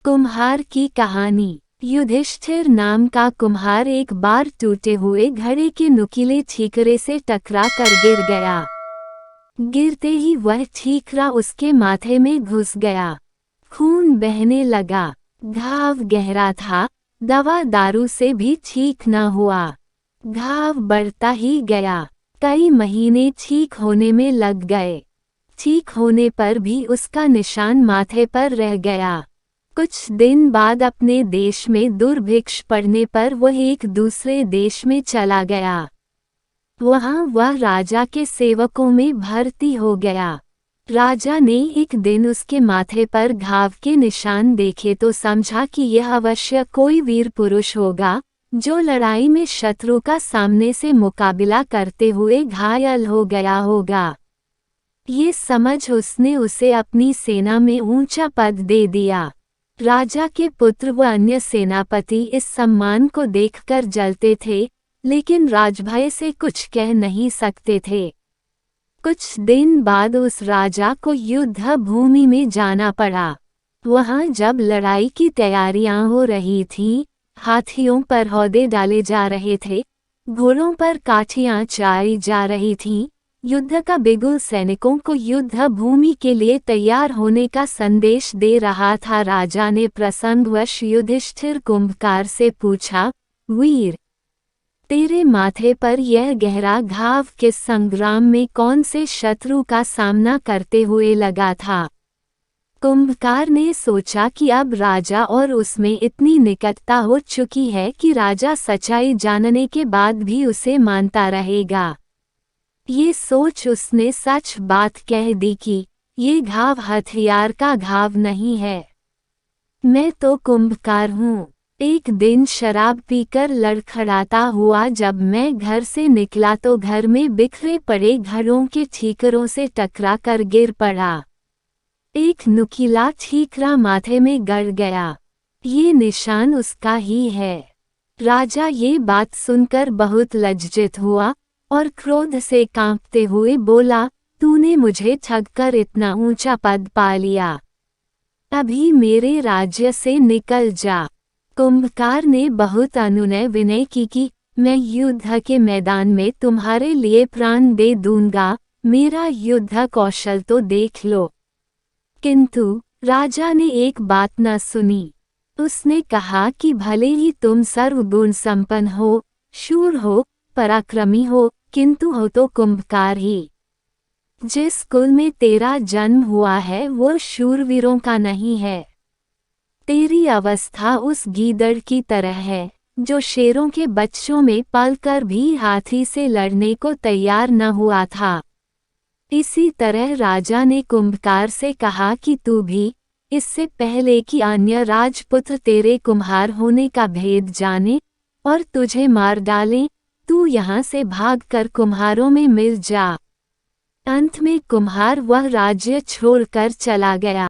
कुम्हार की कहानी। युधिष्ठिर नाम का कुम्हार एक बार टूटे हुए घड़े के नुकीले ठीकरे से टकरा कर गिर गया। गिरते ही वह ठीकरा उसके माथे में घुस गया। खून बहने लगा। घाव गहरा था, दवा दारू से भी ठीक न हुआ। घाव बढ़ता ही गया। कई महीने ठीक होने में लग गए। ठीक होने पर भी उसका निशान माथे पर रह गया। कुछ दिन बाद अपने देश में दुर्भिक्ष पड़ने पर वह एक दूसरे देश में चला गया। वहां वह राजा के सेवकों में भर्ती हो गया। राजा ने एक दिन उसके माथे पर घाव के निशान देखे तो समझा कि यह अवश्य कोई वीर पुरुष होगा, जो लड़ाई में शत्रु का सामने से मुकाबला करते हुए घायल हो गया होगा। ये समझ उसने उसे अपनी सेना में ऊंचा पद दे दिया। राजा के पुत्र व अन्य सेनापति इस सम्मान को देखकर जलते थे, लेकिन राजभय से कुछ कह नहीं सकते थे। कुछ दिन बाद उस राजा को युद्ध भूमि में जाना पड़ा। वहां जब लड़ाई की तैयारियां हो रही थीं, हाथियों पर हौदे डाले जा रहे थे, घोड़ों पर काठियां चढ़ाई जा रही थीं, युद्ध का बिगुल सैनिकों को युद्ध भूमि के लिए तैयार होने का संदेश दे रहा था। राजा ने प्रसंगवश युधिष्ठिर कुंभकार से पूछा, वीर, तेरे माथे पर यह गहरा घाव किस संग्राम में कौन से शत्रु का सामना करते हुए लगा था? कुंभकार ने सोचा कि अब राजा और उसमें इतनी निकटता हो चुकी है कि राजा सच्चाई जानने के बाद भी उसे मानता रहेगा। ये सोच उसने सच बात कह दी कि ये घाव हथियार का घाव नहीं है। मैं तो कुंभकार हूँ। एक दिन शराब पीकर लड़खड़ाता हुआ जब मैं घर से निकला तो घर में बिखरे पड़े घड़ों के ठीकरों से टकरा कर गिर पड़ा। एक नुकीला ठीकरा माथे में गड़ गया। ये निशान उसका ही है। राजा ये बात सुनकर बहुत लज्जित हुआ और क्रोध से कांपते हुए बोला, तूने मुझे ठगकर इतना ऊंचा पद पा लिया। अभी मेरे राज्य से निकल जा। कुंभकार ने बहुत अनुनय विनय की कि मैं युद्ध के मैदान में तुम्हारे लिए प्राण दे दूंगा, मेरा युद्ध कौशल तो देख लो। किंतु राजा ने एक बात न सुनी। उसने कहा कि भले ही तुम सर्वगुण संपन्न हो, शूर हो, पराक्रमी हो, किंतु हो तो कुंभकार ही। जिस कुल में तेरा जन्म हुआ है वो शूरवीरों का नहीं है। तेरी अवस्था उस गीदड़ की तरह है, जो शेरों के बच्चों में पलकर भी हाथी से लड़ने को तैयार न हुआ था। इसी तरह राजा ने कुंभकार से कहा कि तू भी, इससे पहले कि अन्य राजपुत्र तेरे कुम्हार होने का भेद जाने और तुझे मार डालें, तू यहाँ से भागकर कुम्हारों में मिल जा। अंत में कुम्हार वह राज्य छोड़कर चला गया।